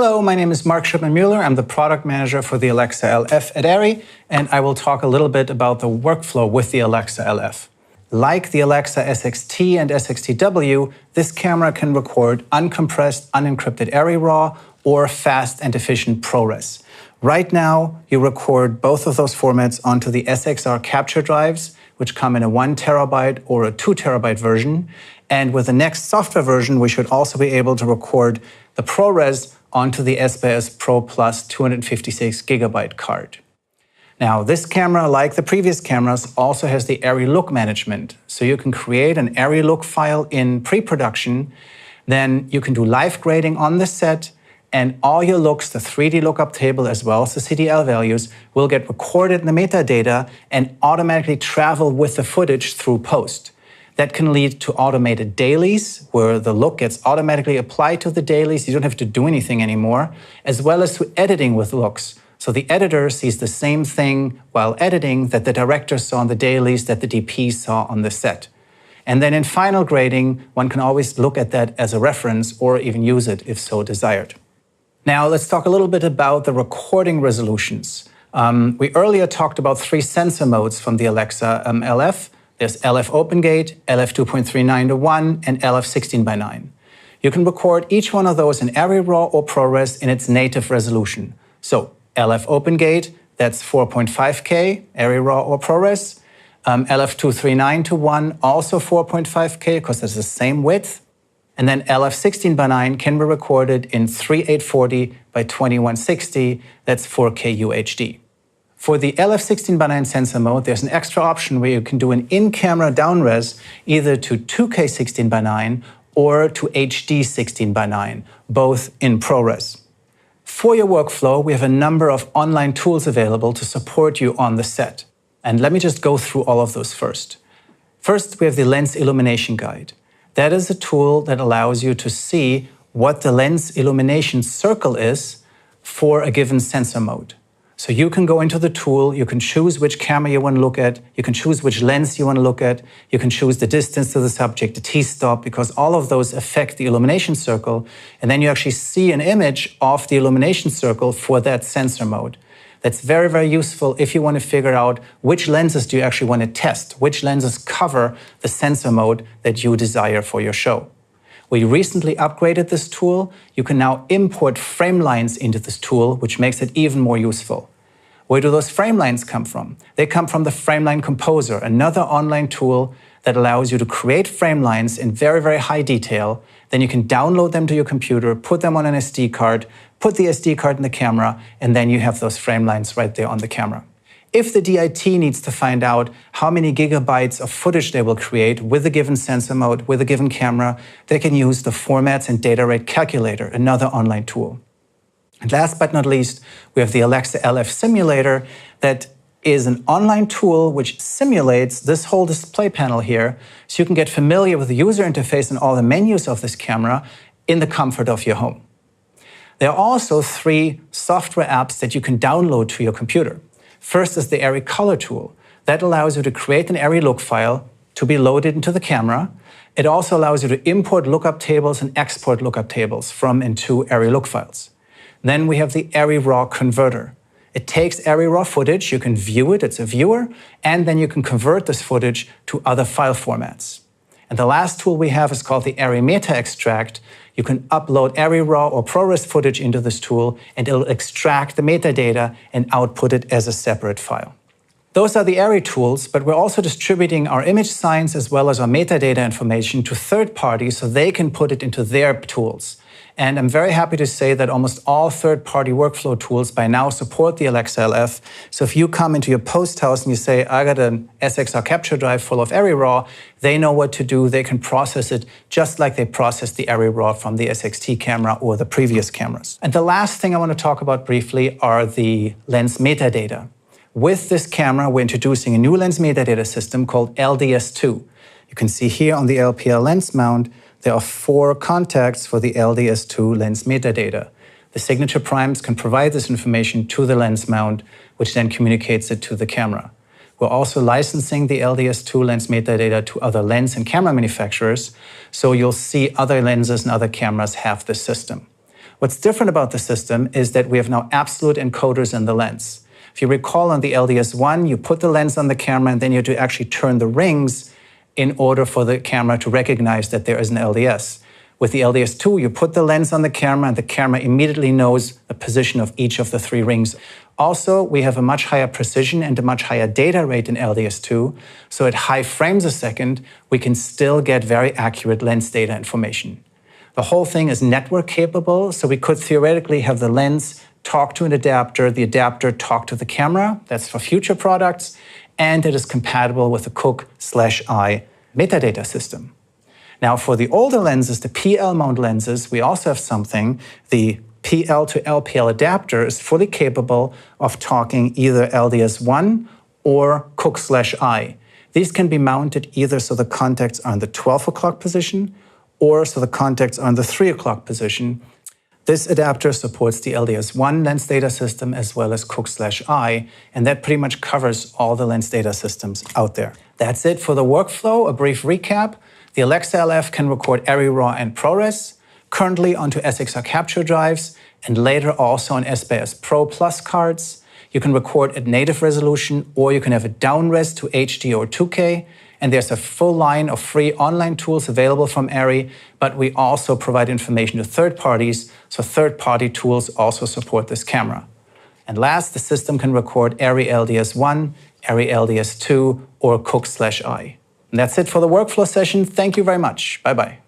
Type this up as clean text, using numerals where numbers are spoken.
Hello, my name is Mark Shipman-Mueller. I'm the product manager for the Alexa LF at Arri, and I will talk a little bit about the workflow with the Alexa LF. Like the Alexa SXT and SXTW, this camera can record uncompressed, unencrypted Arri RAW or fast and efficient ProRes. Right now, you record both of those formats onto the SXR capture drives, which come in a 1 terabyte or a 2 terabyte version. And with the next software version, we should also be able to record the ProRes onto the S/S Pro Plus 256 gigabyte card. Now, this camera, like the previous cameras, also has the Arri look management. So you can create an Arri look file in pre-production, then you can do live grading on the set, and all your looks, the 3D lookup table as well as the CDL values, will get recorded in the metadata and automatically travel with the footage through post. That can lead to automated dailies, where the look gets automatically applied to the dailies. You don't have to do anything anymore, as well as to editing with looks. So the editor sees the same thing while editing that the director saw on the dailies, that the DP saw on the set. And then in final grading, one can always look at that as a reference or even use it if so desired. Now let's talk a little bit about the recording resolutions. We earlier talked about 3 sensor modes from the Alexa LF. There's LF OpenGate, LF 2.39:1, and LF 16:9. You can record each one of those in Arri RAW or ProRes in its native resolution. So LF OpenGate, that's 4.5K, Arri RAW or ProRes. LF 2.39:1, also 4.5K, because it's the same width. And then LF 16:9 can be recorded in 3840 by 2160, that's 4K UHD. For the LF 16:9 sensor mode, there's an extra option where you can do an in-camera downres either to 2K 16:9 or to HD 16:9, both in ProRes. For your workflow, we have a number of online tools available to support you on the set. And let me just go through all of those first. First, we have the Lens Illumination Guide. That is a tool that allows you to see what the lens illumination circle is for a given sensor mode. So you can go into the tool, you can choose which camera you want to look at, you can choose which lens you want to look at, you can choose the distance to the subject, the T-stop, because all of those affect the illumination circle, and then you actually see an image of the illumination circle for that sensor mode. That's very, very useful if you want to figure out which lenses do you actually want to test, which lenses cover the sensor mode that you desire for your show. We recently upgraded this tool. You can now import frame lines into this tool, which makes it even more useful. Where do those frame lines come from? They come from the Frameline Composer, another online tool that allows you to create frame lines in very, very high detail. Then you can download them to your computer, put them on an SD card, put the SD card in the camera, and then you have those frame lines right there on the camera. If the DIT needs to find out how many gigabytes of footage they will create with a given sensor mode, with a given camera, they can use the Formats and Data Rate Calculator, another online tool. And last but not least, we have the Alexa LF Simulator that is an online tool which simulates this whole display panel here, so you can get familiar with the user interface and all the menus of this camera in the comfort of your home. There are also 3 software apps that you can download to your computer. First is the Arri Color tool. That allows you to create an Arri look file to be loaded into the camera. It also allows you to import lookup tables and export lookup tables from and to Arri look files. Then we have the Arri RAW converter. It takes Arri RAW footage, you can view it, it's a viewer, and then you can convert this footage to other file formats. And the last tool we have is called the Arri Meta Extract. You can upload Arri RAW or ProRes footage into this tool, and it'll extract the metadata and output it as a separate file. Those are the Arri tools, but we're also distributing our image science as well as our metadata information to third parties so they can put it into their tools. And I'm very happy to say that almost all third-party workflow tools by now support the Alexa LF. So if you come into your post house and you say, I got an SXR capture drive full of Arri RAW, they know what to do. They can process it just like they processed the Arri RAW from the SXT camera or the previous cameras. And the last thing I want to talk about briefly are the lens metadata. With this camera, we're introducing a new lens metadata system called LDS2. You can see here on the LPL lens mount, there are 4 contacts for the LDS2 lens metadata. The signature primes can provide this information to the lens mount, which then communicates it to the camera. We're also licensing the LDS2 lens metadata to other lens and camera manufacturers, so you'll see other lenses and other cameras have this system. What's different about the system is that we have now absolute encoders in the lens. If you recall on the LDS1, you put the lens on the camera and then you have to actually turn the rings in order for the camera to recognize that there is an LDS. With the LDS2, you put the lens on the camera and the camera immediately knows the position of each of the 3 rings. Also, we have a much higher precision and a much higher data rate in LDS2, so at high frames a second, we can still get very accurate lens data information. The whole thing is network capable, so we could theoretically have the lens talk to an adapter, the adapter talk to the camera, that's for future products, and it is compatible with the Cook/I metadata system. Now for the older lenses, the PL mount lenses, we also have something. The PL to LPL adapter is fully capable of talking either LDS1 or Cook/I. These can be mounted either so the contacts are in the 12 o'clock position or so the contacts are in the 3 o'clock position. This adapter supports the LDS1 lens data system as well as Cook/I, and that pretty much covers all the lens data systems out there. That's it for the workflow. A brief recap. The Alexa LF can record Arri RAW and ProRes, currently onto SXR capture drives, and later also on SBS Pro Plus cards. You can record at native resolution, or you can have it down-res to HD or 2K. And there's a full line of free online tools available from Arri, but we also provide information to third parties, so third-party tools also support this camera. And last, the system can record Arri LDS1, Arri LDS2, or Cook/I. And that's it for the workflow session. Thank you very much. Bye-bye.